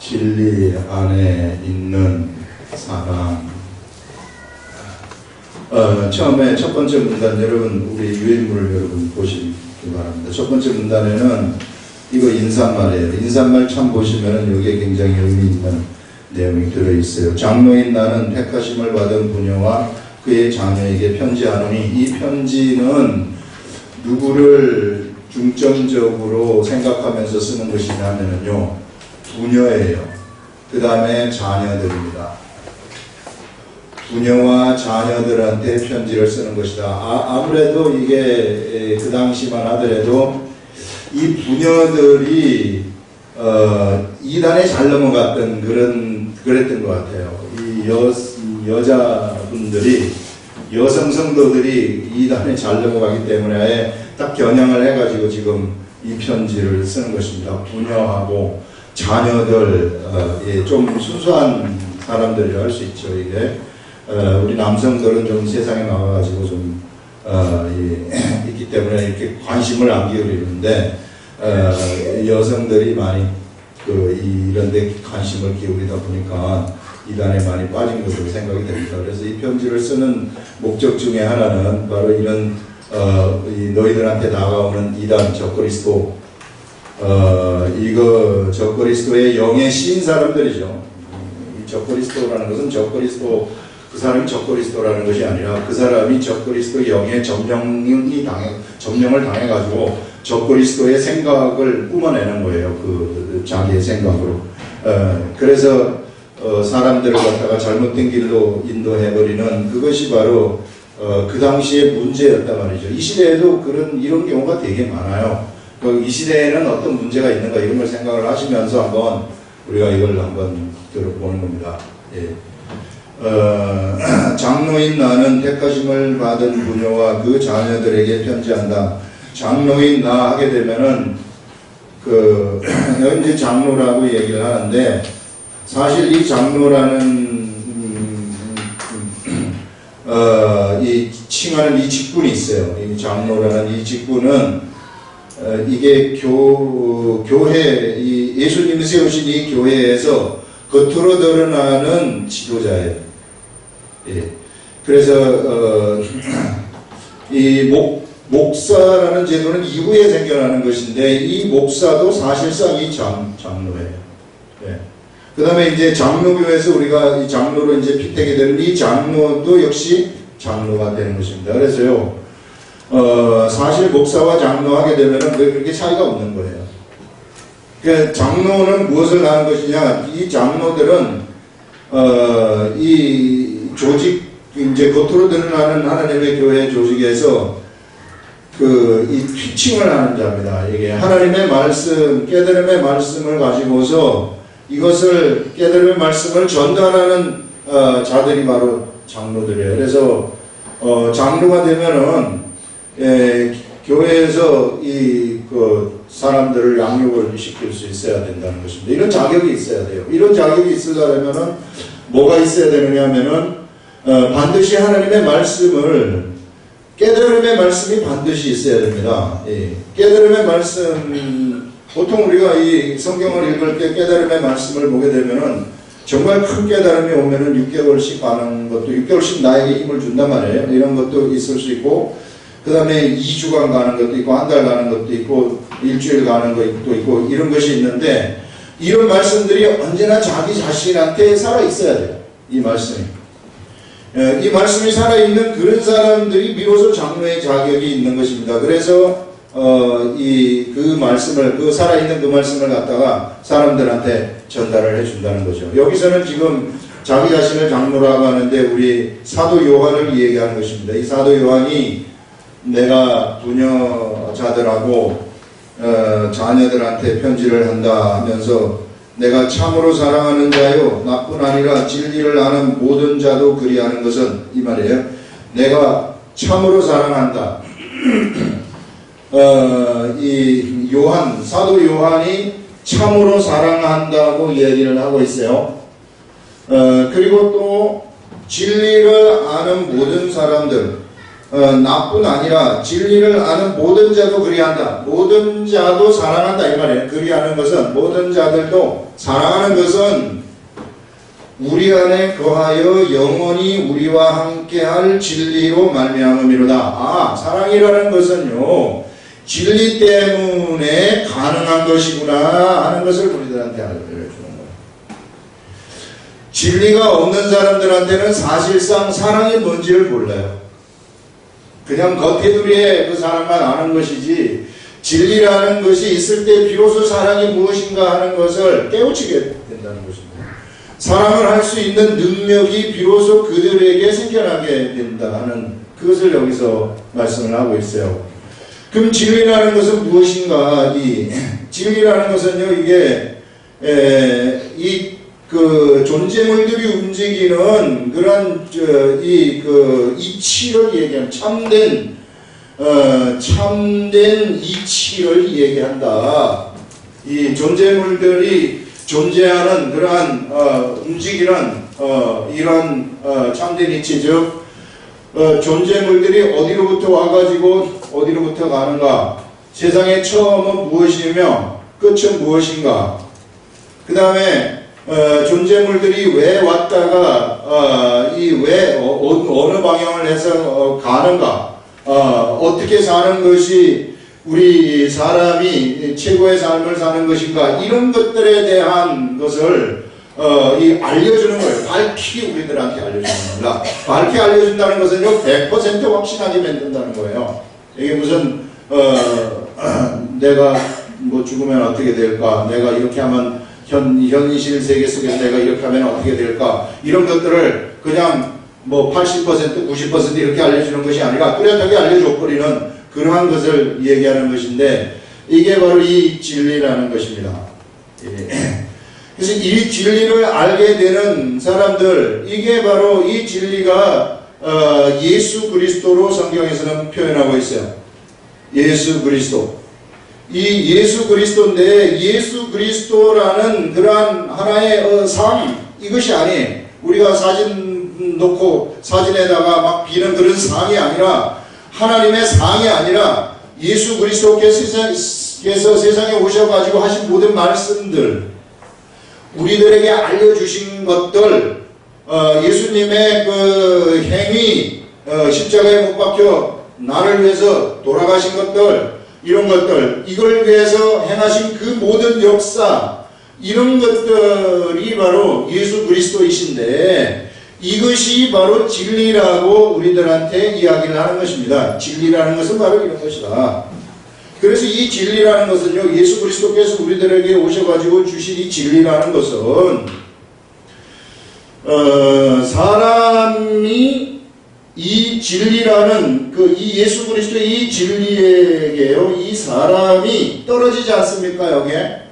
진리 안에 있는 사랑. 처음에 첫 번째 문단 여러분 우리 유인물을 여러분 보시기 바랍니다. 첫 번째 문단에는 이거 인사말이에요. 인사말 참 보시면은 여기에 굉장히 의미 있는 내용이 들어있어요. 장로인 나는 택하심을 받은 부녀와 그의 자녀에게 편지하노니, 이 편지는 누구를 중점적으로 생각하면서 쓰는 것이냐면요, 부녀예요. 그 다음에 자녀들입니다. 부녀와 자녀들한테 편지를 쓰는 것이다. 아무래도 이게 그 당시만 하더라도 이 부녀들이 이단에 잘 넘어갔던 그랬던 것 같아요. 이 여자분들이, 여성 성도들이 이단에 잘 넘어가기 때문에 딱 겨냥을 해가지고 지금 이 편지를 쓰는 것입니다. 부녀하고 자녀들, 좀 순수한 사람들이라 할 수 있죠. 이게 우리 남성들은 좀 세상에 나와가지고 좀 있기 때문에 이렇게 관심을 안 기울이는데 여성들이 많이 이런데 관심을 기울이다 보니까 이단에 많이 빠진 것으로 생각이 됩니다. 그래서 이 편지를 쓰는 목적 중에 하나는 바로 이런 너희들한테 다가오는 이단 적그리스도, 이거 적그리스도의 영에 씌인 사람들이죠. 이 적그리스도라는 것은 적그리스도, 그 사람이 적그리스도라는 것이 아니라 그 사람이 적그리스도 영의 점령을 당해가지고 적그리스도의 생각을 뿜어내는 거예요. 자기의 생각으로. 그래서 사람들을 갖다가 잘못된 길로 인도해버리는 그것이 바로 그 당시의 문제였단 말이죠. 이 시대에도 이런 경우가 되게 많아요. 이 시대에는 어떤 문제가 있는가 이런 걸 생각을 하시면서 한번 우리가 이걸 한번 들어보는 겁니다. 예. 장로인 나는 택하심을 받은 부녀와 그 자녀들에게 편지한다. 장로인 나 하게 되면은 현재 장로라고 얘기를 하는데, 사실 이 장로라는 이 칭하는 이 직분이 있어요. 이 장로라는 이 직분은 이게 교회, 이 예수님이 세우신 이 교회에서 겉으로 드러나는 지도자예요. 예. 그래서 이 목사라는 제도는 이후에 생겨나는 것인데, 이 목사도 사실상 이 장로예요. 예. 그 다음에 이제 장로교에서 우리가 이 장로로 이제 피택이 되는 이 장로도 역시 장로가 되는 것입니다. 그래서요, 사실 목사와 장로 하게 되면은 그렇게 차이가 없는 거예요. 그러니까 장로는 무엇을 하는 것이냐, 이 장로들은, 이 조직, 이제 겉으로 드러나는 하나님의 교회 조직에서 이 티칭을 하는 자입니다. 이게 하나님의 말씀, 깨달음의 말씀을 가지고서 이것을, 깨달음의 말씀을 전달하는 자들이 바로 장로들이에요. 그래서 장로가 되면은 교회에서 사람들을 양육을 시킬 수 있어야 된다는 것입니다. 이런 자격이 있어야 돼요. 이런 자격이 있으려면은 뭐가 있어야 되느냐 하면은 반드시 하나님의 말씀을, 깨달음의 말씀이 반드시 있어야 됩니다. 예. 깨달음의 말씀, 보통 우리가 이 성경을 읽을 때 깨달음의 말씀을 보게 되면은 정말 큰 깨달음이 오면은 6개월씩 가는 것도, 6개월씩 나에게 힘을 준단 말이에요. 이런 것도 있을 수 있고, 그 다음에 2주간 가는 것도 있고, 한 달 가는 것도 있고, 일주일 가는 것도 있고, 이런 것이 있는데, 이런 말씀들이 언제나 자기 자신한테 살아있어야 돼요. 이 말씀이. 이 말씀이 살아있는 그런 사람들이 비로소 장로의 자격이 있는 것입니다. 그래서 그 말씀을, 살아있는 그 말씀을 갖다가 사람들한테 전달을 해준다는 거죠. 여기서는 지금 자기 자신을 장로라고 하는데 우리 사도 요한을 얘기하는 것입니다. 이 사도 요한이 내가 부녀자들하고 자녀들한테 편지를 한다 하면서, 내가 참으로 사랑하는 자요 나뿐 아니라 진리를 아는 모든 자도 그리하는 것은, 이 말이에요. 내가 참으로 사랑한다. 이 사도 요한이 참으로 사랑한다고 얘기를 하고 있어요. 그리고 또 진리를 아는 모든 사람들, 나뿐 아니라 진리를 아는 모든 자도 그리한다. 모든 자도 사랑한다 이 말이에요. 그리하는 것은 모든 자들도 사랑하는 것은 우리 안에 거하여 영원히 우리와 함께할 진리로 말미암음이로다. 사랑이라는 것은요 진리 때문에 가능한 것이구나 하는 것을 우리들한테 알려주는 거예요. 진리가 없는 사람들한테는 사실상 사랑이 뭔지를 몰라요. 그냥 겉테두리에 그 사랑만 아는 것이지 진리라는 것이 있을 때 비로소 사랑이 무엇인가 하는 것을 깨우치게 된다는 것입니다. 사랑을 할 수 있는 능력이 비로소 그들에게 생겨나게 된다 하는 그것을 여기서 말씀을 하고 있어요. 그럼 진리라는 것은 무엇인가? 이 진리라는 것은요, 이게 그 존재물들이 움직이는 그런 이치를 얘기하는 참된 이치를 얘기한다. 이 존재물들이 존재하는 그러한 움직이는 이런 참된 이치, 즉 존재물들이 어디로부터 와가지고 어디로부터 가는가, 세상의 처음은 무엇이며 끝은 무엇인가, 그 다음에 존재물들이 왜 왔다가 어느 방향을 해서 가는가, 어떻게 사는 것이 우리 사람이 최고의 삶을 사는 것인가, 이런 것들에 대한 것을 알려주는 거예요. 밝히 우리들한테 알려주는 겁니다. 밝히 알려준다는 것은요 100% 확신하게 만든다는 거예요. 이게 무슨 내가 뭐 죽으면 어떻게 될까, 내가 이렇게 하면 현실 세계 속에서 내가 이렇게 하면 어떻게 될까, 이런 것들을 그냥 뭐 80% 90% 이렇게 알려주는 것이 아니라 뚜렷하게 알려줘버리는 그러한 것을 얘기하는 것인데, 이게 바로 이 진리라는 것입니다. 그래서 이 진리를 알게 되는 사람들, 이게 바로 이 진리가 예수 그리스도로 성경에서는 표현하고 있어요. 예수 그리스도. 이 예수 그리스도인데, 예수 그리스도라는 그러한 하나의 삶, 이것이 아니에요. 우리가 사진 놓고 사진에다가 막 비는 그런 상이 아니라, 하나님의 상이 아니라 예수 그리스도께서 세상에 오셔가지고 하신 모든 말씀들, 우리들에게 알려주신 것들, 예수님의 그 행위, 십자가에 못 박혀 나를 위해서 돌아가신 것들, 이런 것들, 이걸 위해서 행하신 그 모든 역사, 이런 것들이 바로 예수 그리스도이신데, 이것이 바로 진리라고 우리들한테 이야기를 하는 것입니다. 진리라는 것은 바로 이런 것이다. 그래서 이 진리라는 것은요, 예수 그리스도께서 우리들에게 오셔가지고 주신 이 진리라는 것은 사람이 이 진리라는 이 예수 그리스도의 이 진리에게요, 이 사람이 떨어지지 않습니까? 여기에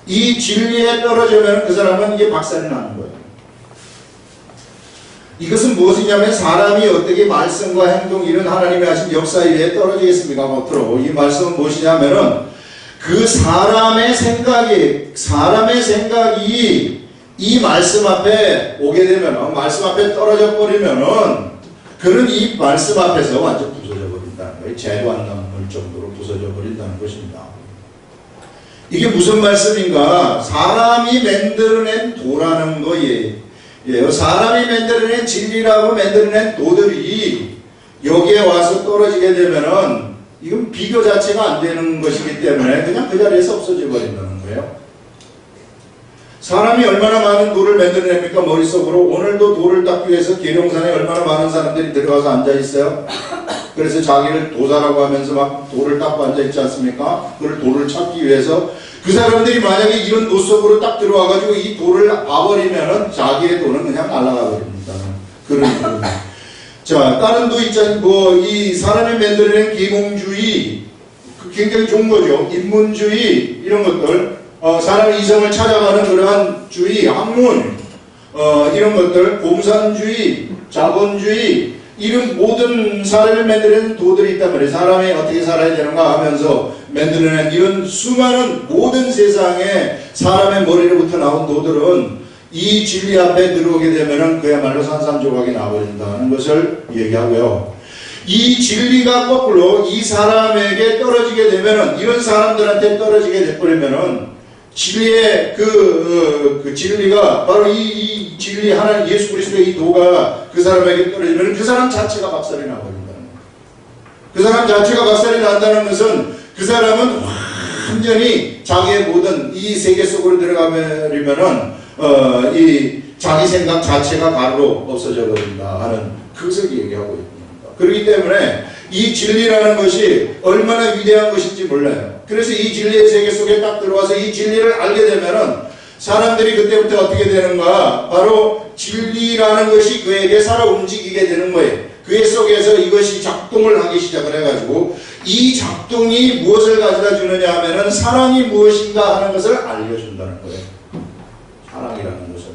이 진리에 떨어지면 그 사람은 이게 박살이 나는 거예요. 이것은 무엇이냐면, 사람이 어떻게 말씀과 행동, 이런 하나님이 하신 역사 위에 떨어지겠습니까? 겉으로. 이 말씀은 무엇이냐면은, 그 사람의 생각이 이 말씀 앞에 오게 되면, 말씀 앞에 떨어져 버리면은, 그는 이 말씀 앞에서 완전 부서져 버린다는 거예요. 재도 안 남을 정도로 부서져 버린다는 것입니다. 이게 무슨 말씀인가? 사람이 만들어낸 도라는 거예요. 사람이 만들어낸 진리라고 만들어낸 도들이 여기에 와서 떨어지게 되면은, 이건 비교 자체가 안 되는 것이기 때문에 그냥 그 자리에서 없어져 버린다는 거예요. 사람이 얼마나 많은 돌을 만들어냅니까? 머릿속으로. 오늘도 돌을 닦기 위해서 계룡산에 얼마나 많은 사람들이 들어가서 앉아 있어요. 그래서 자기를 도사라고 하면서 막 돌을 닦고 앉아 있지 않습니까? 그걸 돌을 찾기 위해서. 그 사람들이 만약에 이런 돌 속으로 딱 들어와가지고 이 돌을 봐버리면은 자기의 돌은 그냥 날아가 버립니다. 그런 자, 다른 도 있잖아요. 이 사람이 만들어낸 계몽주의, 굉장히 좋은 거죠. 인문주의, 이런 것들, 사람의 이성을 찾아가는 그러한 주의, 학문, 이런 것들, 공산주의, 자본주의, 이런 모든 사람을 만드는 도들이 있단 말이에요. 사람이 어떻게 살아야 되는가 하면서 만드는 이런 수많은 모든 세상에 사람의 머리로부터 나온 도들은 이 진리 앞에 들어오게 되면은 그야말로 산산조각이 나버린다는 것을 얘기하고요. 이 진리가 거꾸로 이 사람에게 떨어지게 되면은, 이런 사람들한테 떨어지게 돼버리면은 진리의 그 진리가 바로 이 진리 하나님 예수 그리스도의 이 도가 그 사람에게 떨어지면 그 사람 자체가 박살이 나버린다는 거예요. 그 사람 자체가 박살이 난다는 것은 그 사람은 완전히 자기의 모든 이 세계 속으로 들어가면은 이 자기 생각 자체가 가루로 없어져 버린다 하는 그것을 얘기하고 있습니다. 그렇기 때문에 이 진리라는 것이 얼마나 위대한 것인지 몰라요. 그래서 이 진리의 세계 속에 딱 들어와서 이 진리를 알게 되면은 사람들이 그때부터 어떻게 되는가? 바로 진리라는 것이 그에게 살아 움직이게 되는 거예요. 그의 속에서 이것이 작동을 하기 시작을 해가지고 이 작동이 무엇을 가져다 주느냐 하면은 사랑이 무엇인가 하는 것을 알려준다는 거예요. 사랑이라는 것을.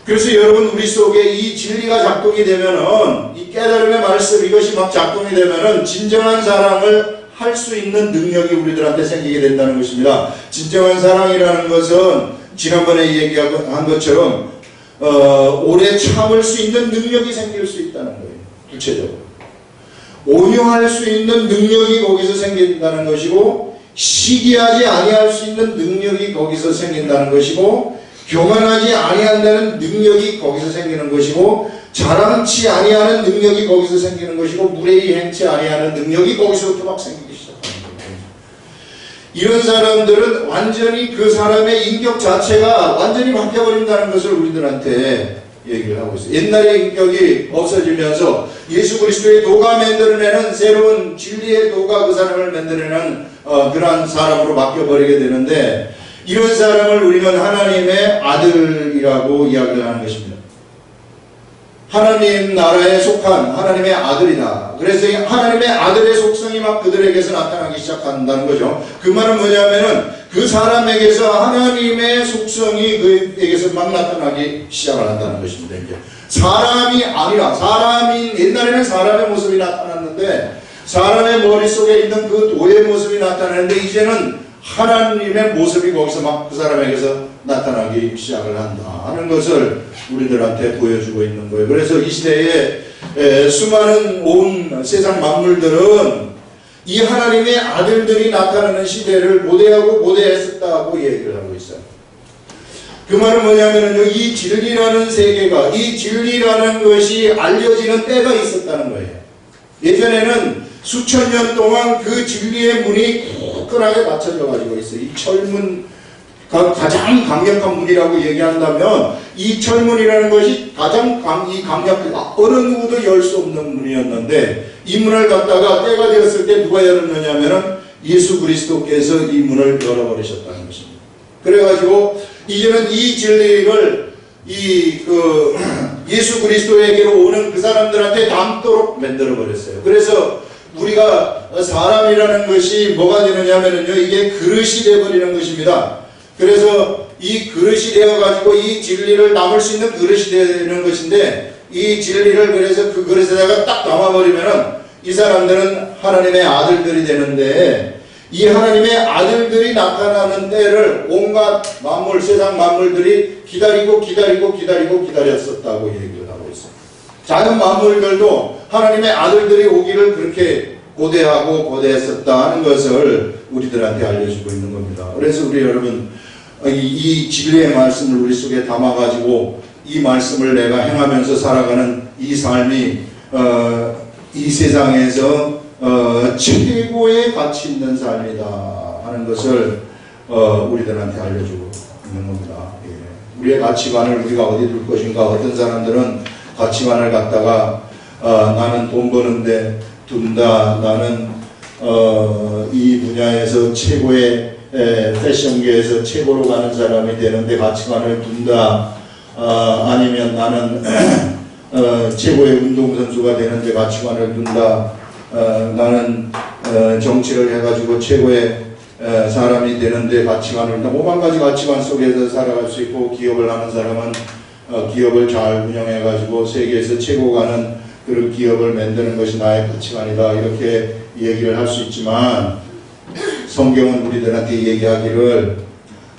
그래서 여러분 우리 속에 이 진리가 작동이 되면은 이 깨달음의 말씀 이것이 막 작동이 되면은 진정한 사랑을 할 수 있는 능력이 우리들한테 생기게 된다는 것입니다. 진정한 사랑이라는 것은 지난번에 얘기한 것처럼 오래 참을 수 있는 능력이 생길 수 있다는 거예요. 구체적으로 온유할 수 있는 능력이 거기서 생긴다는 것이고, 시기하지 아니할 수 있는 능력이 거기서 생긴다는 것이고, 교만하지 아니한다는 능력이 거기서 생기는 것이고, 자랑치 아니하는 능력이 거기서 생기는 것이고, 무례히 행치 아니하는 능력이 거기서부터 막 생기기 시작하는 거예요. 이런 사람들은 완전히 그 사람의 인격 자체가 완전히 바뀌어버린다는 것을 우리들한테 얘기를 하고 있어요. 옛날의 인격이 없어지면서 예수 그리스도의 도가 만들어내는 새로운 진리의 도가 그 사람을 만들어내는 그러한 사람으로 바뀌어버리게 되는데, 이런 사람을 우리는 하나님의 아들이라고 이야기를 하는 것입니다. 하나님 나라에 속한 하나님의 아들이다. 그래서 하나님의 아들의 속성이 막 그들에게서 나타나기 시작한다는 거죠. 그 말은 뭐냐면은 그 사람에게서 하나님의 속성이 그에게서 막 나타나기 시작을 한다는 것입니다. 이제 사람이 아니라, 사람이 옛날에는 사람의 모습이 나타났는데 사람의 머릿속에 있는 그 도의 모습이 나타나는데, 이제는 하나님의 모습이 거기서 막 그 사람에게서 나타나기 시작을 한다 하는 것을 우리들한테 보여주고 있는 거예요. 그래서 이 시대에 수많은 온 세상 만물들은 이 하나님의 아들들이 나타나는 시대를 모대하고 모대했었다고 얘기를 하고 있어요. 그 말은 뭐냐면요, 이 진리라는 세계가, 이 진리라는 것이 알려지는 때가 있었다는 거예요. 예전에는 수천 년 동안 그 진리의 문이 굳건하게 닫혀져 가지고 있어요. 이 철문, 가장 강력한 문이라고 얘기한다면 이 철문이라는 것이 가장 강력한, 어느 누구도 열 수 없는 문이었는데, 이 문을 갖다가 때가 되었을 때 누가 열었느냐면은 예수 그리스도께서 이 문을 열어버리셨다는 것입니다. 그래가지고 이제는 이 진리를 예수 그리스도에게로 오는 그 사람들한테 담도록 만들어 버렸어요. 그래서 우리가 사람이라는 것이 뭐가 되느냐면요, 이게 그릇이 되어버리는 것입니다. 그래서 이 그릇이 되어가지고 이 진리를 담을 수 있는 그릇이 되는 것인데, 이 진리를 그래서 그 그릇에다가 딱 담아버리면은 이 사람들은 하나님의 아들들이 되는데, 이 하나님의 아들들이 나타나는 때를 온갖 만물, 세상 만물들이 기다리고 기다렸었다고 얘기를 하고 있어요. 작은 만물들도 하나님의 아들들이 오기를 그렇게 고대했었다 하는 것을 우리들한테 알려주고 있는 겁니다. 그래서 우리 여러분, 이 진리의 말씀을 우리 속에 담아가지고 이 말씀을 내가 행하면서 살아가는 이 삶이 이 세상에서 최고의 가치 있는 삶이다 하는 것을 우리들한테 알려주고 있는 겁니다. 예. 우리의 가치관을 우리가 어디 둘 것인가. 어떤 사람들은 가치관을 갖다가 나는 돈 버는데 둔다. 나는 이 분야에서 최고의 패션계에서 최고로 가는 사람이 되는데 가치관을 둔다. 아니면 나는 최고의 운동선수가 되는데 가치관을 둔다. 나는 정치를 해가지고 최고의 사람이 되는데 가치관을 둔다. 오만 가지 가치관 속에서 살아갈 수 있고, 기업을 하는 사람은 기업을 잘 운영해가지고 세계에서 최고가 가는 그런 기업을 만드는 것이 나의 가치관이다. 이렇게 얘기를 할 수 있지만, 성경은 우리들한테 얘기하기를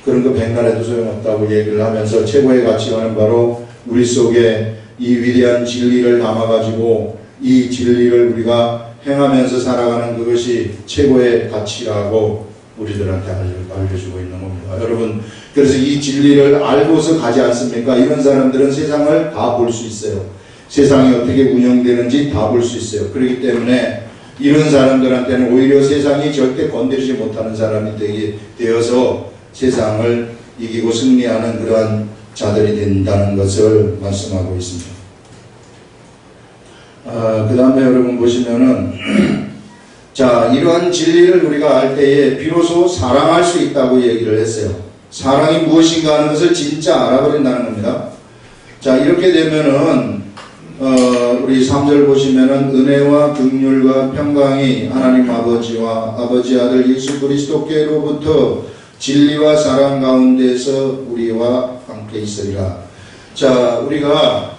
그런 거 백날해도 소용없다고 얘기를 하면서 최고의 가치관은 바로 우리 속에 이 위대한 진리를 담아가지고 이 진리를 우리가 행하면서 살아가는 그것이 최고의 가치라고 우리들한테 알려주고 있는 겁니다. 여러분, 그래서 이 진리를 알고서 가지 않습니까? 이런 사람들은 세상을 다 볼 수 있어요. 세상이 어떻게 운영되는지 다 볼 수 있어요. 그렇기 때문에 이런 사람들한테는 오히려 세상이 절대 건드리지 못하는 사람이 되어서 세상을 이기고 승리하는 그러한 자들이 된다는 것을 말씀하고 있습니다. 그 다음에 여러분 보시면은 자, 이러한 진리를 우리가 알 때에 비로소 사랑할 수 있다고 얘기를 했어요. 사랑이 무엇인가 하는 것을 진짜 알아버린다는 겁니다. 자, 이렇게 되면은 우리 3절 보시면은 은혜와 긍휼과 평강이 하나님 아버지와 아버지 아들 예수 그리스도께로부터 진리와 사랑 가운데서 우리와 함께 있으리라. 자, 우리가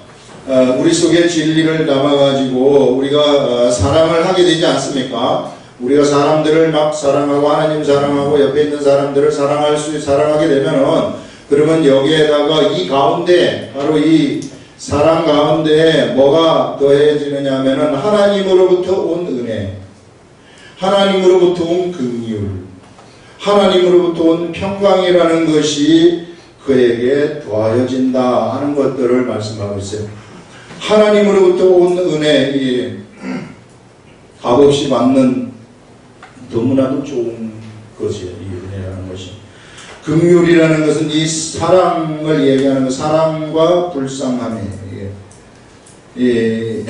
우리 속에 진리를 담아가지고 우리가 사랑을 하게 되지 않습니까? 우리가 사람들을 막 사랑하고 하나님 사랑하고 옆에 있는 사람들을 사랑하게 되면은 그러면 여기에다가 이 가운데 바로 이 사랑 가운데 뭐가 더해지느냐 하면은 하나님으로부터 온 은혜, 하나님으로부터 온 긍휼, 하나님으로부터 온 평강이라는 것이 그에게 더하여진다 하는 것들을 말씀하고 있어요. 하나님으로부터 온 은혜, 이 값없이 받는 너무나도 좋은 것이에요. 이 은혜라는 것이. 긍휼이라는 것은 이 사랑을 얘기하는 것, 사랑과 불쌍함이에요. 이게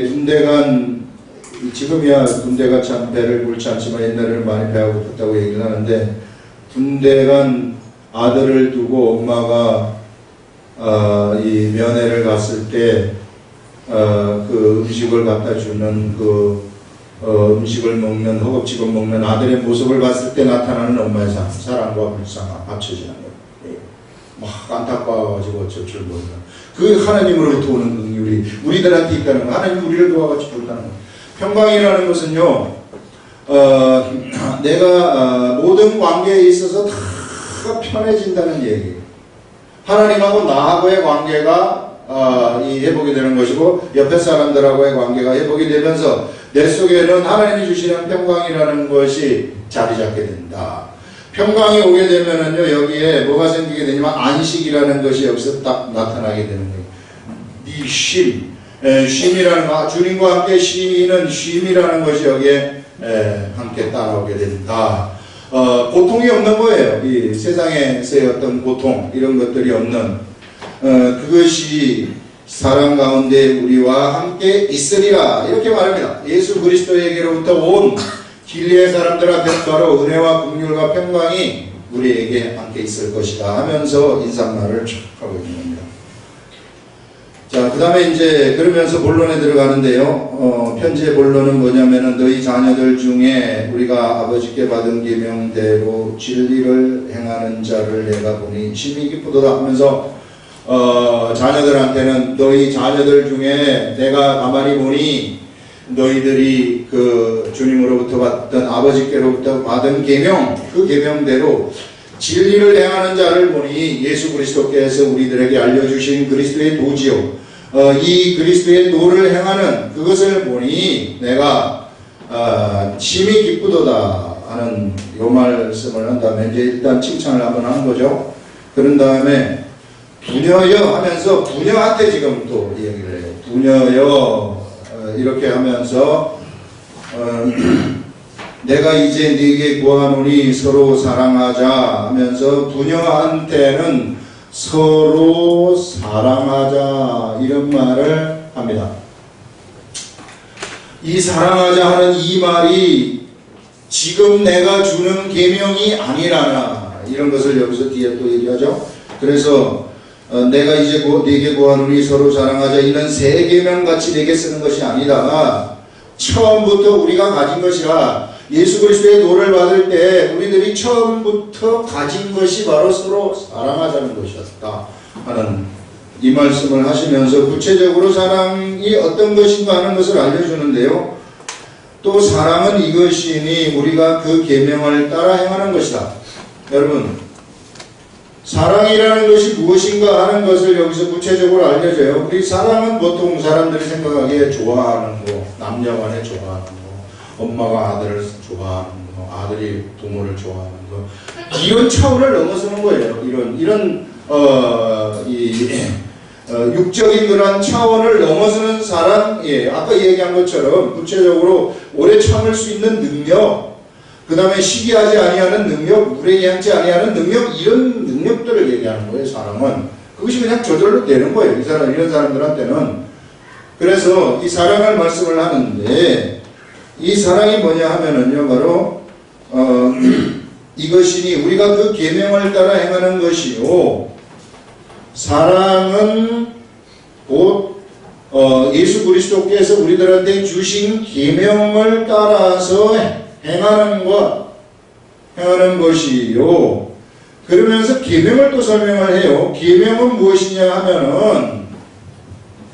군대간, 지금이야 군대가 참 배를 굴지 않지만 옛날에는 많이 배가 고팠다고 얘기를 하는데, 군대간 아들을 두고 엄마가 이 면회를 갔을 때 그 음식을 갖다 주는 음식을 먹는 허겁지겁 먹는 아들의 모습을 봤을 때 나타나는 엄마의 사랑과 불쌍함 합쳐지는 거예요. 막 안타까워가지고 어쩔 줄 모르는 그 하나님으로부터 오는 긍휼이 우리들한테 있다는 거. 하나님 우리를 도와같이 부르다는 거. 평강이라는 것은요, 내가 모든 관계에 있어서 다 편해진다는 얘기예요. 하나님하고 나하고의 관계가 이 회복이 되는 것이고 옆에 사람들하고의 관계가 회복이 되면서 내 속에는 하나님이 주시는 평강이라는 것이 자리 잡게 된다. 평강이 오게 되면은요, 여기에 뭐가 생기게 되냐면 안식이라는 것이 여기서 딱 나타나게 되는 거예요. 이 쉼이라는 거, 주님과 함께 쉬는 쉼이라는 것이 여기에 함께 따라오게 된다. 고통이 없는 거예요. 이 세상에서의 어떤 고통, 이런 것들이 없는, 그것이 사랑 가운데 우리와 함께 있으리라. 이렇게 말합니다. 예수 그리스도에게로부터 온 진리의 사람들한테는 바로 은혜와 긍휼과 평강이 우리에게 함께 있을 것이다 하면서 인사말을 쭉 하고 있는 겁니다. 자, 그 다음에 이제 그러면서 본론에 들어가는데요. 편지의 본론은 뭐냐면은 너희 자녀들 중에 우리가 아버지께 받은 계명대로 진리를 행하는 자를 내가 보니 심히 기쁘도다 하면서 자녀들한테는 너희 자녀들 중에 내가 가만히 보니 너희들이 그 주님으로부터 받던 아버지께로부터 받은 계명, 그 계명대로 진리를 행하는 자를 보니 예수 그리스도께서 우리들에게 알려주신 그리스도의 도지요. 이 그리스도의 도를 행하는 그것을 보니 내가 심히 기쁘도다 하는 요 말씀을 한 다음에 이제 일단 칭찬을 한번 하는 거죠. 그런 다음에 부녀여 하면서 부녀한테 지금 또 얘기를 해요. 부녀여 이렇게 하면서 내가 이제 네게 구하노니 서로 사랑하자 하면서 부녀한테는 서로 사랑하자 이런 말을 합니다. 이 사랑하자 하는 이 말이 지금 내가 주는 계명이 아니라나 이런 것을 여기서 뒤에 또 얘기하죠. 그래서 내가 이제 네게 구하노니 서로 사랑하자 이는 새 계명 같이 내게 쓰는 것이 아니다. 처음부터 우리가 가진 것이라 예수 그리스도의 도를 받을 때 우리들이 처음부터 가진 것이 바로 서로 사랑하자는 것이었다 하는 이 말씀을 하시면서 구체적으로 사랑이 어떤 것인가 하는 것을 알려주는데요. 또 사랑은 이것이니 우리가 그 계명을 따라 행하는 것이다. 여러분, 사랑이라는 것이 무엇인가 하는 것을 여기서 구체적으로 알려줘요. 우리 사랑은 보통 사람들이 생각하기에 좋아하는 거, 남녀 간에 좋아하는 거, 엄마가 아들을 좋아하는 거, 아들이 부모를 좋아하는 거, 이런 차원을 넘어서는 거예요. 이런 육적인 그런 차원을 넘어서는 사랑, 아까 얘기한 것처럼 구체적으로 오래 참을 수 있는 능력, 그 다음에 시기하지 아니하는 능력, 물에 양치 아니하는 능력, 이런 능력들을 얘기하는 거예요. 사랑은 그것이 그냥 저절로 되는 거예요. 이런 사람들한테는. 그래서 이 사랑을 말씀을 하는데, 이 사랑이 뭐냐 하면은요, 바로 이것이니 우리가 그 계명을 따라 행하는 것이요, 사랑은 곧 예수 그리스도께서 우리들한테 주신 계명을 따라서 행하는 것이요. 그러면서 계명을 또 설명을 해요. 계명은 무엇이냐 하면은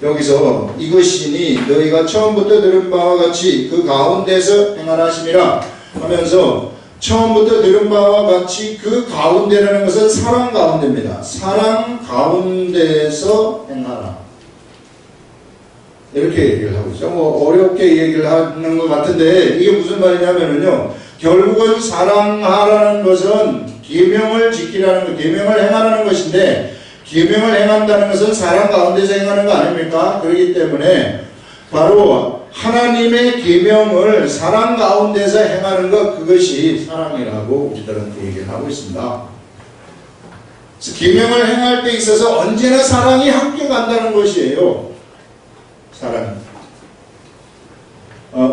여기서 이것이니 너희가 처음부터 들은 바와 같이 그 가운데서 행하심이라 하면서, 처음부터 들은 바와 같이 그 가운데라는 것은 사랑 가운데입니다. 사랑 가운데서 행하라. 이렇게 얘기를 하고 있죠. 뭐 어렵게 얘기를 하는 것 같은데 이게 무슨 말이냐면요, 결국은 사랑하라는 것은 계명을 지키라는 것, 계명을 행하라는 것인데, 계명을 행한다는 것은 사랑 가운데서 행하는 거 아닙니까? 그렇기 때문에 바로 하나님의 계명을 사랑 가운데서 행하는 것, 그것이 사랑이라고 우리들한테 얘기를 하고 있습니다. 그래서 계명을 행할 때 있어서 언제나 사랑이 함께 간다는 것이에요. 사랑.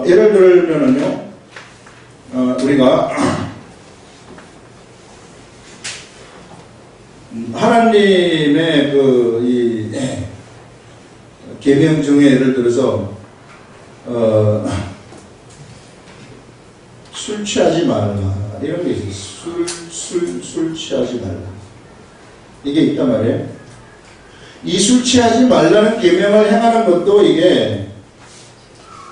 예를 들면은요, 우리가 하나님의 계명 중에 예를 들어서 술 취하지 말라, 이런 게 있어요. 술 취하지 말라, 이게 있단 말이에요. 이 술 취하지 말라는 계명을 행하는 것도 이게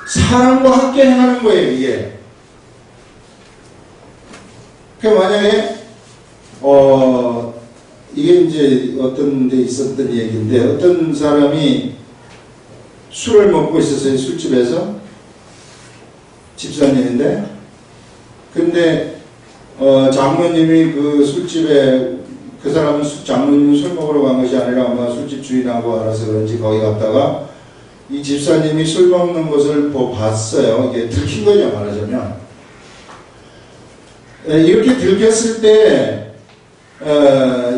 사랑과 함께 행하는 거예요. 이게 만약에 이게 이제 어떤 데 있었던 얘기인데, 어떤 사람이 술을 먹고 있었어요. 술집에서. 집사님인데, 근데 장모님이 그 술집에, 그 사람은 장모님은 술 먹으러 간 것이 아니라 아마 술집 주인하고 알아서 그런지 거기 갔다가 이 집사님이 술 먹는 것을 봤어요. 이게 들킨 거죠, 말하자면. 이렇게 들켰을 때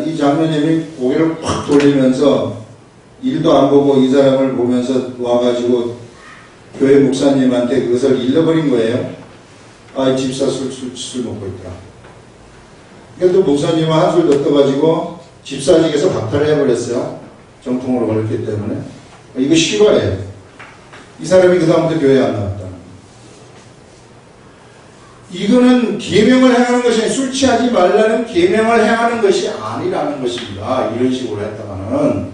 이 장모님이 고개를 확 돌리면서 일도 안 보고 이 사람을 보면서 와가지고 교회 목사님한테 그것을 잃어버린 거예요. 이 집사 술 먹고 있더라. 그래도 목사님은 한술 더 떠가지고 집사직에서 박탈을 해버렸어요. 정통으로 걸렸기 때문에. 이거 실화예요. 이 사람이 그 다음부터 교회에 안 나왔다. 이거는 계명을 행하는 것이, 술 취하지 말라는 계명을 행하는 것이 아니라는 것입니다. 이런 식으로 했다가는.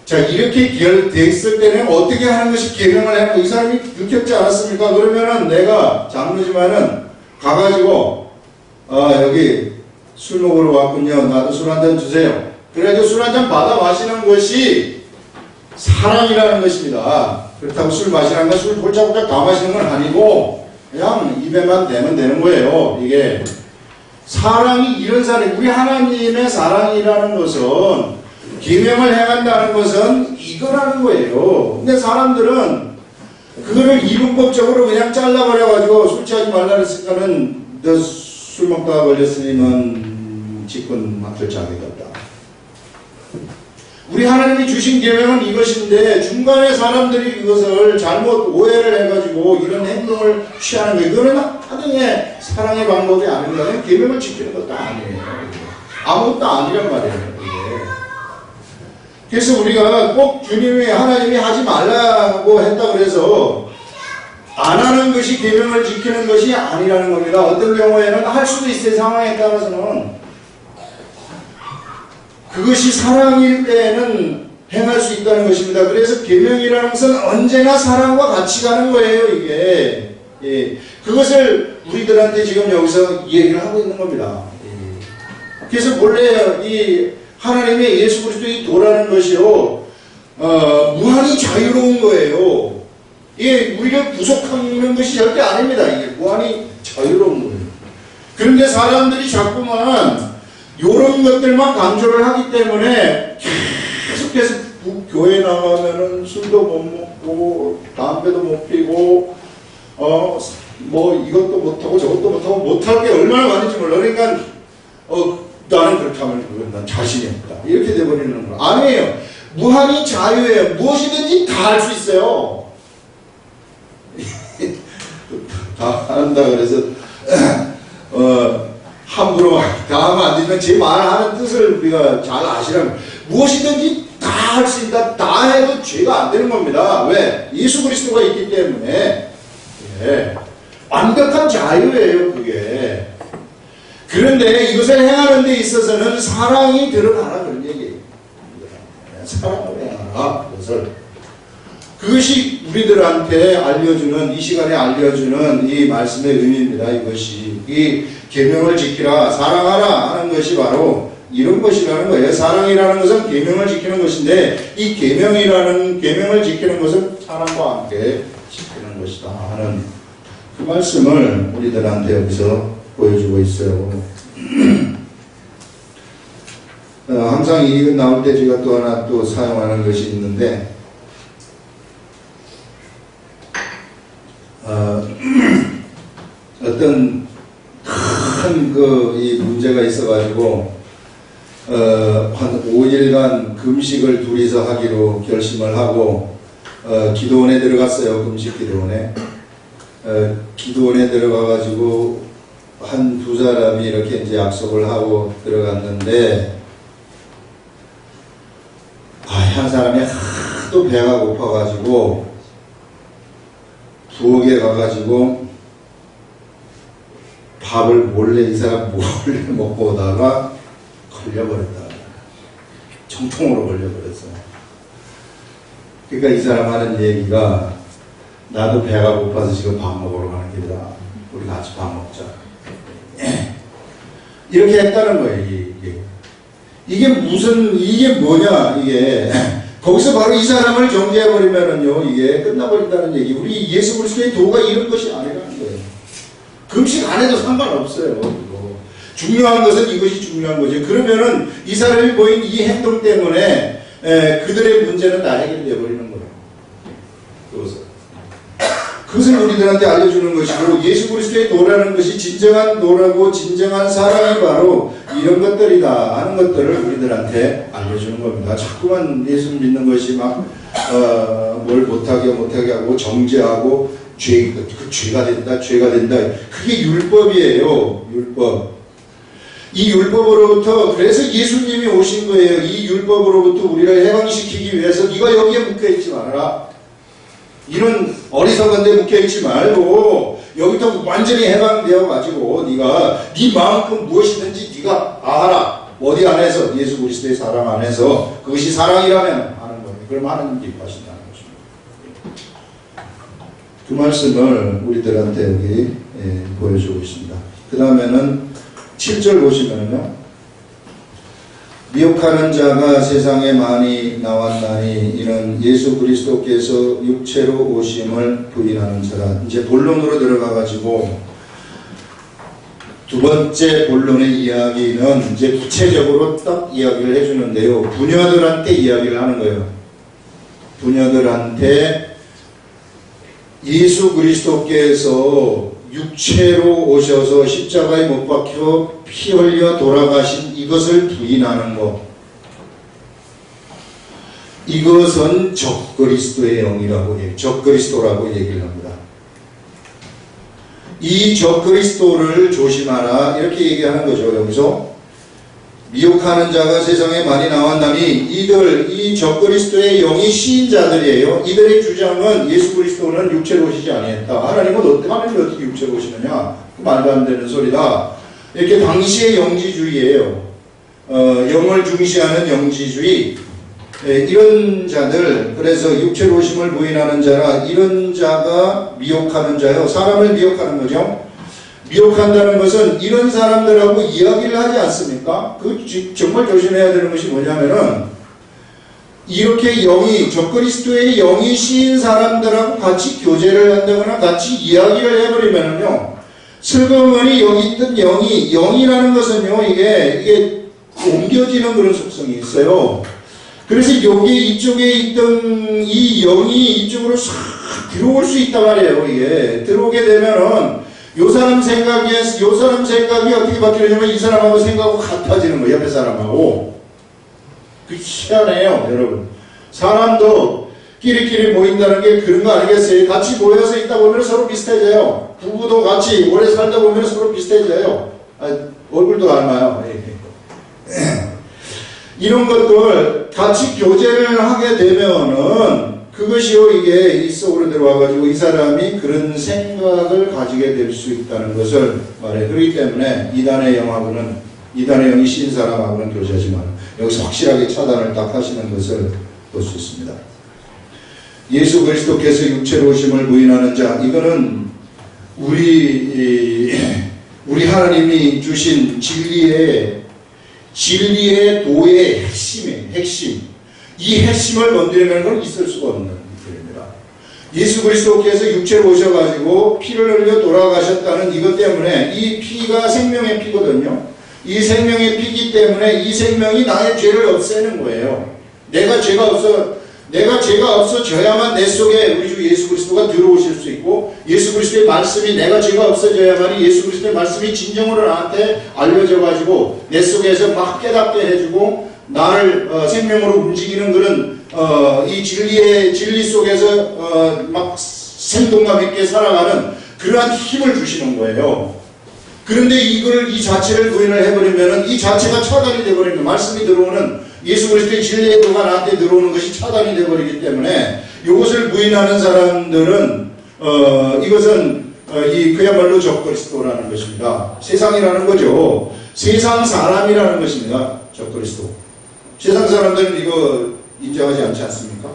자, 이렇게 됐을 때는 어떻게 하는 것이 계명을 행하고, 이 사람이 느꼈지 않았습니까? 그러면은 내가 장로지만은 가가지고 여기 술 먹으러 왔군요. 나도 술 한잔 주세요. 그래도 술 한잔 받아 마시는 것이 사랑이라는 것입니다. 그렇다고 술 마시라는 건 술 홀짝홀짝 다 마시는 건 아니고 그냥 입에만 대면 되는 거예요. 이게 사랑이 이런 사랑, 우리 하나님의 사랑이라는 것은, 계명을 행한다는 것은 이거라는 거예요. 근데 사람들은 그거를 이분법적으로 그냥 잘라버려가지고 술 취하지 말라 그랬으니까는 너 술 먹다가 걸렸으니만 직분 맡을 자격이 없다. 우리 하나님이 주신 계명은 이것인데 중간에 사람들이 그것을 잘못 오해를 해가지고 이런 행동을 취하는 거예요. 이거는 하등의 사랑의 방법이 아닙니다. 계명을 지키는 것도 아니에요. 아무것도 아니란 말이에요. 그래서 우리가 꼭 주님이, 하나님이 하지 말라고 했다 그래서 안 하는 것이 계명을 지키는 것이 아니라는 겁니다. 어떤 경우에는 할 수도 있어요. 상황에 따라서는. 그것이 사랑일 때에는 행할 수 있다는 것입니다. 그래서 계명이라는 것은 언제나 사랑과 같이 가는 거예요. 이게 예. 그것을 우리들한테 지금 여기서 얘기를 하고 있는 겁니다. 예. 그래서 본래 이 하나님의 예수 그리스도의 도라는 것이요, 무한히 자유로운 거예요. 이게 우리를 구속하는 것이 절대 아닙니다. 이게 무한히 자유로운 거예요. 그런데 사람들이 자꾸만 이런 것들만 강조를 하기 때문에 계속해서 교회 나가면은 술도 못 먹고 담배도 못 피고 뭐 이것도 못하고 저것도 못하고 못할 게 얼마나 많은지 몰라. 그러니까 나는 그렇게 하면 난 자신이 없다 이렇게 돼버리는 거 아니에요. 무한히 자유예요. 무엇이든지 다 할 수 있어요. 다 한다 그래서 함부로 다 하면 안 되지만 제 말하는 뜻을 우리가 잘 아시라면 무엇이든지 다 할 수 있다. 다 해도 죄가 안 되는 겁니다. 왜? 예수 그리스도가 있기 때문에. 예. 완벽한 자유예요, 그게. 그런데 이것을 행하는 데 있어서는 사랑이 들어가라 그런 얘기예요. 사랑을 행하라. 그것이 우리들한테 알려주는, 이 시간에 알려주는 이 말씀의 의미입니다. 이것이 이 계명을 지키라, 사랑하라 하는 것이 바로 이런 것이라는 거예요. 사랑이라는 것은 계명을 지키는 것인데 이 계명을 지키는 것은 사랑과 함께 지키는 것이다 하는 그 말씀을 우리들한테 여기서 보여주고 있어요. 항상 이 나올 때 제가 또 하나 또 사용하는 것이 있는데 어떤 큰 이 문제가 있어가지고 한 5일간 금식을 둘이서 하기로 결심을 하고 기도원에 들어갔어요. 금식 기도원에. 기도원에 들어가가지고 한 두 사람이 이렇게 이제 약속을 하고 들어갔는데 한 사람이 하도 배가 고파가지고 부엌에 가가지고 밥을 몰래 이 사람 몰래 먹고 오다가 걸려버렸다. 정통으로 걸려버렸어요. 그러니까 이 사람 하는 얘기가 나도 배가 고파서 지금 밥 먹으러 가는 길이다. 우리 같이 밥 먹자. 이렇게 했다는 거예요. 이게 무슨 이게 뭐냐 이게 거기서 바로 이 사람을 정죄해버리면은요 이게 끝나버린다는 얘기. 우리 예수 그리스도의 도가 이런 것이 아니라는 거예요. 금식 안 해도 상관없어요. 중요한 것은 이것이 중요한 거죠. 그러면은 이 사람이 보인 이 행동 때문에 그들의 문제는 다 해결되어 버리는 거예요. 그것을 우리들한테 알려주는 것이고 예수 그리스도의 도라는 것이 진정한 도라고 진정한 사랑이 바로 이런 것들이다 하는 것들을 우리들한테 알려주는 겁니다. 자꾸만 예수 믿는 것이 막 뭘 못하게 하고 정죄하고 죄가 된다. 그게 율법이에요. 율법. 이 율법으로부터 그래서 예수님이 오신 거예요. 이 율법으로부터 우리를 해방시키기 위해서 네가 여기에 묶여있지 말아라. 이런 어리석은 데 묶여있지 말고 여기부터 완전히 해방되어 가지고 네가 네 마음껏 무엇이든지 네가 하라. 어디 안에서? 예수 그리스도의 사랑 안에서. 그것이 사랑이라면 하는 거예요. 그럼 하나님 기뻐하신다는 것입니다. 그 말씀을 우리들한테 여기 보여주고 있습니다. 그 다음에는 7절 보시면요. 미혹하는 자가 세상에 많이 나왔나니 이는 예수 그리스도께서 육체로 오심을 부인하는 자라. 이제 본론으로 들어가가지고 두 번째 본론의 이야기는 이제 구체적으로 딱 이야기를 해주는데요. 부녀들한테 이야기를 하는 거예요. 부녀들한테 예수 그리스도께서 육체로 오셔서 십자가에 못 박혀 피 흘려 돌아가신 이것을 부인하는 것. 이것은 적그리스도의 영이라고 적그리스도라고 얘기를 합니다. 이 적그리스도를 조심하라 이렇게 얘기하는 거죠. 여기서 미혹하는 자가 세상에 많이 나왔나니 이 적그리스도의 영이 시인자들이에요. 이들의 주장은 예수 그리스도는 육체로 오시지 아니했다. 하나님이 어떻게 육체로 오시느냐? 말도 안 되는 소리다. 이렇게 당시의 영지주의예요. 영을 중시하는 영지주의. 이런 자들, 그래서 육체로 오심을 부인하는 자라, 이런 자가 미혹하는 자요. 사람을 미혹하는 거죠. 미혹한다는 것은 이런 사람들하고 이야기를 하지 않습니까? 정말 조심해야 되는 것이 뭐냐면은, 이렇게 적그리스도의 영이신 사람들하고 같이 교제를 한다거나 같이 이야기를 해버리면은요, 슬그머니 여기 있던 영이라는 것은요, 이게 옮겨지는 그런 속성이 있어요. 그래서 이쪽에 있던 이 영이 이쪽으로 싹 들어올 수 있단 말이에요. 이게 들어오게 되면은 요 사람 생각이 어떻게 바뀌냐면 이 사람하고 생각하고 같아지는 거예요. 옆에 사람하고. 그 희한해요, 여러분. 사람도 끼리끼리 모인다는 게 그런 거 아니겠어요? 같이 모여서 있다 보면 서로 비슷해져요. 부부도 같이 오래 살다 보면 서로 비슷해져요. 얼굴도 닮아요. 이런 것들 같이 교제를 하게 되면은 그것이요, 이게 이 속으로 들어와가지고 이 사람이 그런 생각을 가지게 될 수 있다는 것을 말해요. 그렇기 때문에 이단의 영이 신 사람하고는 교제하지 마라. 여기서 확실하게 차단을 딱 하시는 것을 볼 수 있습니다. 예수 그리스도께서 육체로 오심을 부인하는 자, 이거는 우리 하나님이 주신 진리의 도의 핵심. 이 핵심을 건드리는 건 있을 수가 없는 일입니다. 예수 그리스도께서 육체로 오셔가지고 피를 흘려 돌아가셨다는 이것 때문에 이 피가 생명의 피거든요. 이 생명의 피기 때문에 이 생명이 나의 죄를 없애는 거예요. 내가 죄가 없어져야만 내 속에 우리 주 예수 그리스도가 들어오실 수 있고, 예수 그리스도의 말씀이 내가 죄가 없어져야만이 예수 그리스도의 말씀이 진정으로 나한테 알려져가지고 내 속에서 막 깨닫게 해주고 나를 생명으로 움직이는 그런 이 진리 속에서 막 생동감 있게 살아가는 그러한 힘을 주시는 거예요. 그런데 이 자체를 부인을 해버리면 이 자체가 차단이 되어버리면 말씀이 들어오는 예수 그리스도의 진리의 도가 나한테 들어오는 것이 차단이 되어버리기 때문에 이것을 부인하는 사람들은 이것은 그야말로 적그리스도라는 것입니다. 세상이라는 거죠. 세상 사람이라는 것입니다. 적그리스도. 세상 사람들은 이거 인정하지 않지 않습니까?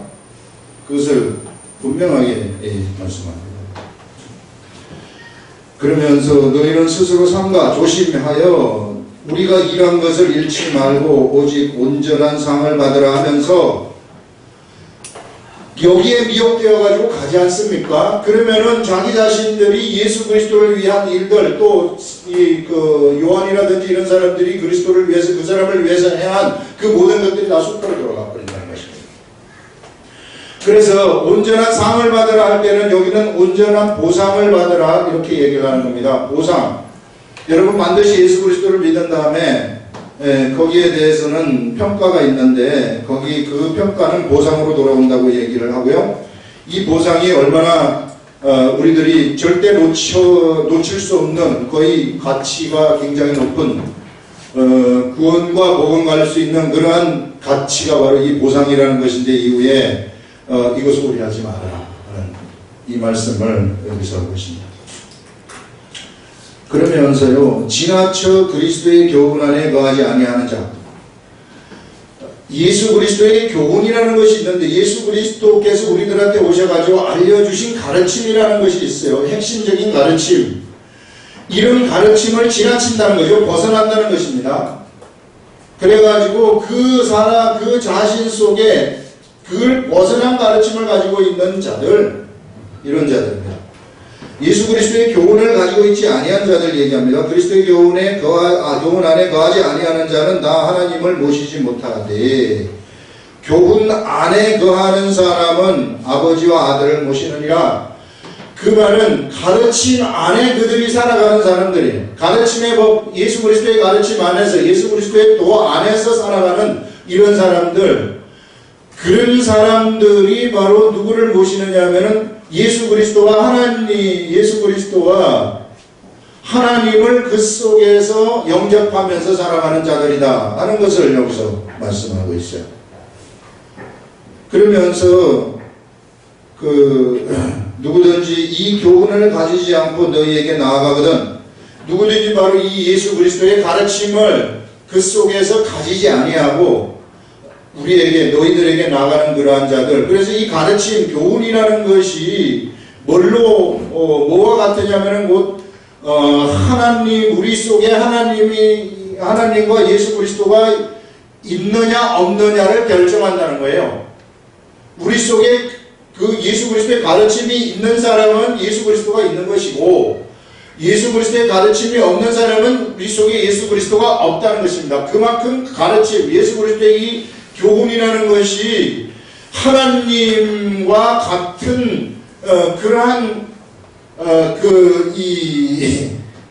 그것을 분명하게 말씀합니다. 그러면서 너희는 스스로 삼가 조심하여 우리가 일한 것을 잃지 말고 오직 온전한 상을 받으라 하면서 여기에 미혹되어 가지고 가지 않습니까? 그러면은 자기 자신들이 예수 그리스도를 위한 일들, 또 요한이라든지 이런 사람들이 그리스도를 위해서, 그 사람을 위해서 행한 그 모든 것들이 다 수포로 돌아가 버린다는 것입니다. 그래서 온전한 상을 받으라 할 때는 여기는 온전한 보상을 받으라 이렇게 얘기를 하는 겁니다. 보상. 여러분 반드시 예수 그리스도를 믿은 다음에 거기에 대해서는 평가가 있는데 거기 그 평가는 보상으로 돌아온다고 얘기를 하고요. 이 보상이 얼마나 우리들이 절대 놓칠 수 없는 거의 가치가 굉장히 높은 구원과 복음과 할 수 있는 그러한 가치가 바로 이 보상이라는 것인데 이후에 이것을 우려하지 마라 하는 이 말씀을 여기서 하고 있습니다. 그러면서요, 지나쳐 그리스도의 교훈 안에 거하지 아니하는 자. 예수 그리스도의 교훈이라는 것이 있는데 예수 그리스도께서 우리들한테 오셔가지고 알려주신 가르침이라는 것이 있어요. 핵심적인 가르침. 이런 가르침을 지나친다는 거죠. 벗어난다는 것입니다. 그래가지고 그 자신 속에 그걸 벗어난 가르침을 가지고 있는 자들, 이런 자들입니다. 예수 그리스도의 교훈을 가지고 있지 아니한 자들 얘기합니다. 그리스도의 교훈 안에 거하지 아니하는 자는 다 하나님을 모시지 못하되 교훈 안에 거하는 사람은 아버지와 아들을 모시느니라. 그 말은 가르침 안에 그들이 살아가는 사람들이에요. 가르침의 법, 예수 그리스도의 가르침 안에서, 예수 그리스도의 도 안에서 살아가는 이런 사람들, 그런 사람들이 바로 누구를 모시느냐 하면은 예수 그리스도와 하나님을 그 속에서 영접하면서 살아가는 자들이다 하는 것을 여기서 말씀하고 있어요. 그러면서 누구든지 이 교훈을 가지지 않고 너희에게 나아가거든, 누구든지 바로 이 예수 그리스도의 가르침을 그 속에서 가지지 아니하고 우리에게 너희들에게 나가는 그러한 자들. 그래서 이 가르침 교훈이라는 것이 뭘로 뭐와 같으냐면은 곧 하나님 우리 속에 하나님과 예수 그리스도가 있느냐 없느냐를 결정한다는 거예요. 우리 속에 그 예수 그리스도의 가르침이 있는 사람은 예수 그리스도가 있는 것이고 예수 그리스도의 가르침이 없는 사람은 우리 속에 예수 그리스도가 없다는 것입니다. 그만큼 가르침, 예수 그리스도의 이 교훈이라는 것이 하나님과 같은 그러한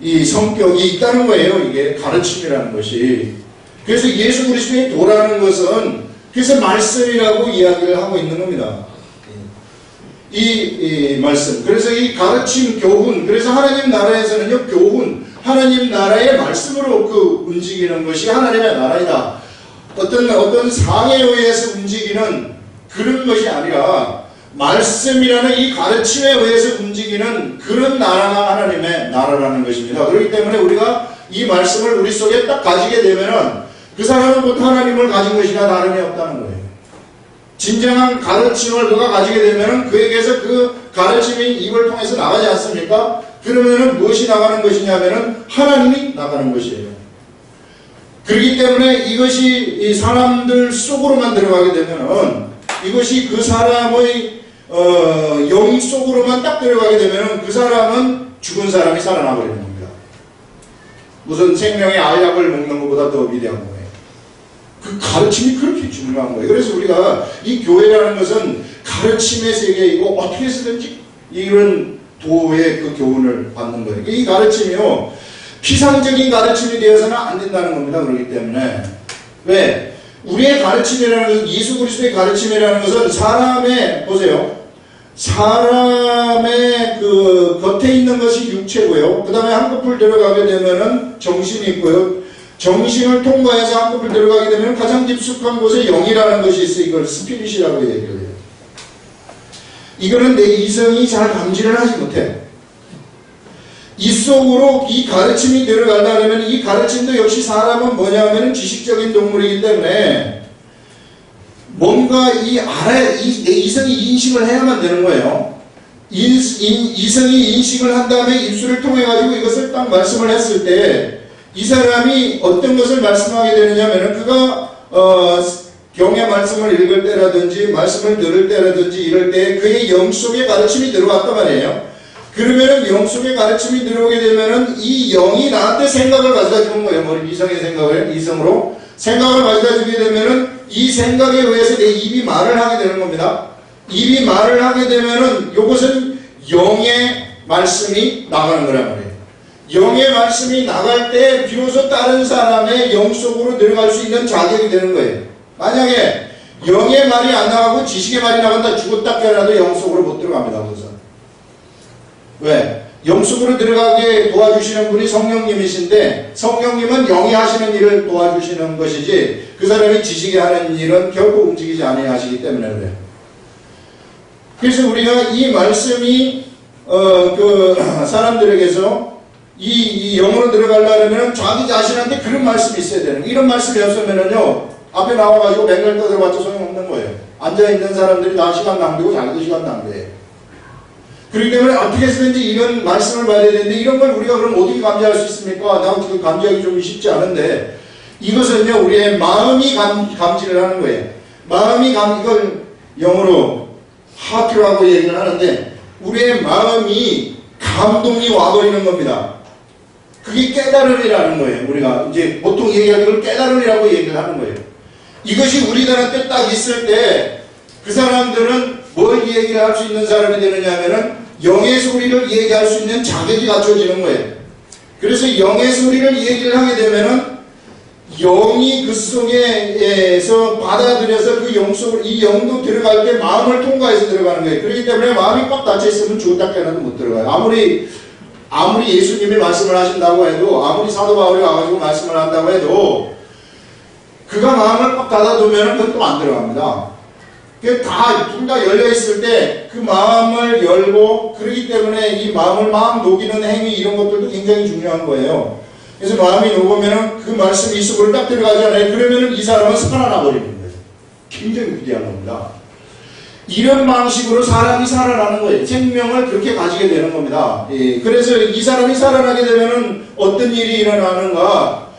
이 성격이 있다는 거예요. 이게 가르침이라는 것이. 그래서 예수 그리스도의 도라는 것은 그래서 말씀이라고 이야기를 하고 있는 겁니다. 이 말씀. 그래서 이 가르침, 교훈. 그래서 하나님 나라에서는요, 교훈, 하나님 나라의 말씀으로 움직이는 것이 하나님의 나라이다. 어떤 상에 의해서 움직이는 그런 것이 아니라 말씀이라는 이 가르침에 의해서 움직이는 그런 나라가 하나님의 나라라는 것입니다. 그렇기 때문에 우리가 이 말씀을 우리 속에 딱 가지게 되면은 그 사람은 곧 하나님을 가진 것이나 다름이 없다는 거예요. 진정한 가르침을 그가 가지게 되면은 그에게서 그 가르침이 입을 통해서 나가지 않습니까? 그러면은 무엇이 나가는 것이냐면은 하나님이 나가는 것이에요. 그렇기 때문에 이것이 이 사람들 속으로만 들어가게 되면은 이것이 그 사람의 영 속으로만 딱 들어가게 되면은 그 사람은 죽은 사람이 살아나버리는 겁니다. 무슨 생명의 알약을 먹는 것보다 더 위대한 거예요. 그 가르침이 그렇게 중요한 거예요. 그래서 우리가 이 교회라는 것은 가르침의 세계이고 어떻게 해서든지 이런 도의 그 교훈을 받는 거예요. 이 가르침이요, 피상적인 가르침이 되어서는 안 된다는 겁니다. 그렇기 때문에. 왜? 우리의 가르침이라는 것은, 예수 그리스도의 가르침이라는 것은 사람의, 보세요. 사람의 그 겉에 있는 것이 육체고요. 그 다음에 한꺼풀 들어가게 되면은 정신이 있고요. 정신을 통과해서 한꺼풀 들어가게 되면 가장 깊숙한 곳에 영이라는 것이 있어요. 이걸 스피릿이라고 얘기를 해요. 이거는 내 이성이 잘 감지를 하지 못해. 이 속으로 이 가르침이 들어가려면 이 가르침도 역시 사람은 뭐냐면 지식적인 동물이기 때문에 뭔가 내 이성이 인식을 해야만 되는 거예요. 이성이 인식을 한 다음에 입술을 통해 가지고 이것을 딱 말씀을 했을 때 이 사람이 어떤 것을 말씀하게 되느냐면 그가 경의 말씀을 읽을 때라든지 말씀을 들을 때라든지 이럴 때 그의 영 속에 가르침이 들어갔단 말이에요. 그러면은 영 속에 가르침이 들어오게 되면은 이 영이 나한테 생각을 가져다 주는 거예요. 머리 이성의 생각을 이성으로 생각을 가져다 주게 되면은 이 생각에 의해서 내 입이 말을 하게 되는 겁니다. 입이 말을 하게 되면은 이것은 영의 말씀이 나가는 거란 말이에요. 영의 말씀이 나갈 때 비로소 다른 사람의 영 속으로 들어갈 수 있는 자격이 되는 거예요. 만약에 영의 말이 안 나가고 지식의 말이 나간다 죽었다 깨어나도 영 속으로 못 들어갑니다. 그래서 왜? 영 속으로 들어가게 도와주시는 분이 성령님이신데 성령님은 영이 하시는 일을 도와주시는 것이지 그 사람이 지식이 하는 일은 결코 움직이지 아니하시기 때문에 그래요. 그래서 우리가 이 말씀이 사람들에게서 이 영으로 들어가려면 자기 자신한테 그런 말씀이 있어야 되는 거예요. 이런 말씀이 없으면은요 앞에 나와가지고 맹글 떠들어봤자 소용없는 거예요. 앉아있는 사람들이 다 시간 낭비고 자기도 시간 낭비해요. 그렇기 때문에 어떻게 해서든지 이런 말씀을 받아야 되는데 이런 걸 우리가 그럼 어떻게 감지할 수 있습니까? 나 지금 감지하기 좀 쉽지 않은데 이것은요 우리의 마음이 감지를 하는 거예요. 이걸 영어로 하트라고 얘기를 하는데 우리의 마음이 감동이 와버리는 겁니다. 그게 깨달음이라는 거예요. 우리가 이제 보통 얘기하는 걸 깨달음이라고 얘기를 하는 거예요. 이것이 우리들한테 딱 있을 때 그 사람들은 뭘 얘기를 할 수 있는 사람이 되느냐 하면은 영의 소리를 얘기할 수 있는 자격이 갖춰지는 거예요. 그래서 영의 소리를 얘기를 하게 되면은 영이 그 속에서 받아들여서 그 영 속으로 이 영도 들어갈 때 마음을 통과해서 들어가는 거예요. 그렇기 때문에 마음이 꽉 닫혀 있으면 죽었다 깨어나도 못 들어가요. 아무리 예수님이 말씀을 하신다고 해도 아무리 사도 바울이 와가지고 말씀을 한다고 해도 그가 마음을 꽉 닫아두면 그건 또 안 들어갑니다. 둘 다 열려있을 때 그 마음을 열고 그러기 때문에 이 마음을 막 녹이는 행위 이런 것들도 굉장히 중요한 거예요. 그래서 마음이 녹으면 그 말씀이 이 속으로 딱 들어가잖아요. 그러면 이 사람은 살아나 버리는 거예요. 굉장히 위대한 겁니다. 이런 방식으로 사람이 살아나는 거예요. 생명을 그렇게 가지게 되는 겁니다. 예, 그래서 이 사람이 살아나게 되면 어떤 일이 일어나는가?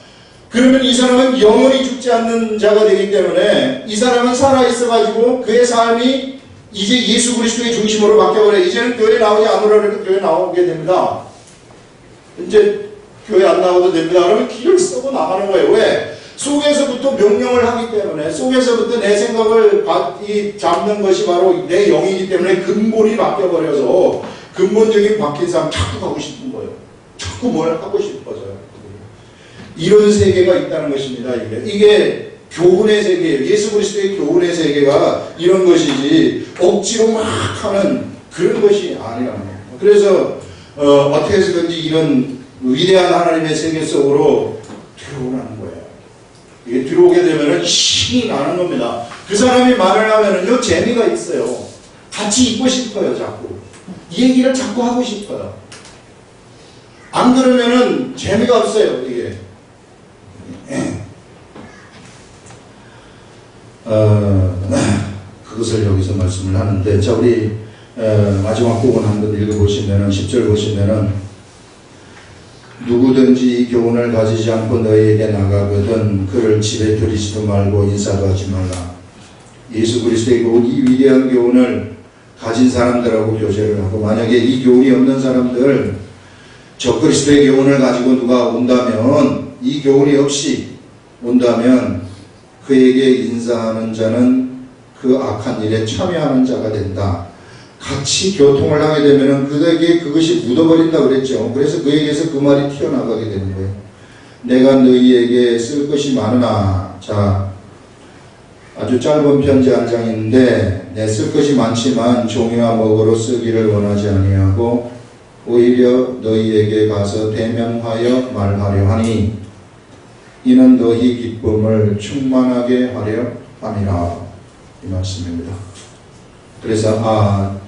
그러면 이 사람은 영원히 죽지 않는 자가 되기 때문에 이 사람은 살아있어가지고 그의 삶이 이제 예수 그리스도의 중심으로 바뀌어버려요. 이제는 교회 나오지 않으라 해도 교회 나오게 됩니다. 이제 교회 안 나와도 됩니다. 그러면 길을 쓰고 나가는 거예요. 왜? 속에서부터 명령을 하기 때문에, 속에서부터 내 생각을 잡는 것이 바로 내 영이기 때문에 근본이 바뀌어버려서 근본적인 바뀐 사람 자꾸 가고 싶은 거예요. 자꾸 뭘 하고 싶어져요. 이런 세계가 있다는 것입니다. 이게 교훈의 세계예요. 예수 그리스도의 교훈의 세계가 이런 것이지 억지로 막 하는 그런 것이 아니라는 거예요. 그래서 어떻게 해서든지 이런 위대한 하나님의 세계 속으로 들어오라는 거예요. 이게 들어오게 되면은 신이 나는 겁니다. 그 사람이 말을 하면은요, 재미가 있어요. 같이 있고 싶어요, 자꾸. 이 얘기를 자꾸 하고 싶어요. 안 그러면은 재미가 없어요, 이게. 그것을 여기서 말씀을 하는데, 자, 우리, 마지막 부분 한번 읽어보시면은, 10절 보시면은, 누구든지 이 교훈을 가지지 않고 너희에게 나가거든 그를 집에 들이지도 말고 인사도 하지 말라. 예수 그리스도의 교훈, 이 위대한 교훈을 가진 사람들하고 교제를 하고, 만약에 이 교훈이 없는 사람들, 저 그리스도의 교훈을 가지고 누가 온다면, 이 교훈이 없이 온다면 그에게 인사하는 자는 그 악한 일에 참여하는 자가 된다. 같이 교통을 하게 되면 그에게 그것이 묻어버린다 그랬죠. 그래서 그에게서 그 말이 튀어나가게 되는 거예요. 내가 너희에게 쓸 것이 많으나, 자, 아주 짧은 편지 한 장인데, 내 쓸 것이 많지만 종이와 먹으로 쓰기를 원하지 아니하고 오히려 너희에게 가서 대면하여 말하려 하니 이는 너희 기쁨을 충만하게 하려 함이라. 이 말씀입니다. 그래서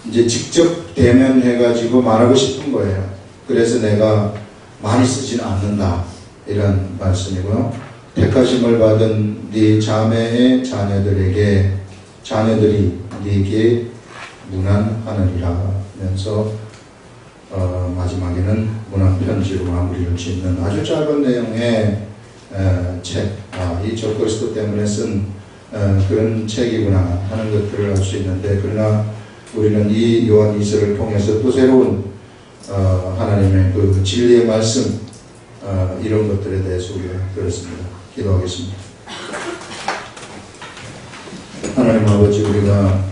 이제 직접 대면해가지고 말하고 싶은 거예요. 그래서 내가 많이 쓰지는 않는다. 이런 말씀이고요. 택하심을 받은 네 자매의 자녀들이 네게 문안하느니라 하면서 마지막에는 문안 편지로 마무리를 짓는 아주 짧은 내용의 책. 이 저 그리스도 때문에 쓴 그런 책이구나 하는 것들을 알 수 있는데, 그러나 우리는 이 요한 2서를 통해서 또 새로운 하나님의 그 진리의 말씀, 이런 것들에 대해서 우리가 들었습니다. 기도하겠습니다. 하나님 아버지, 우리가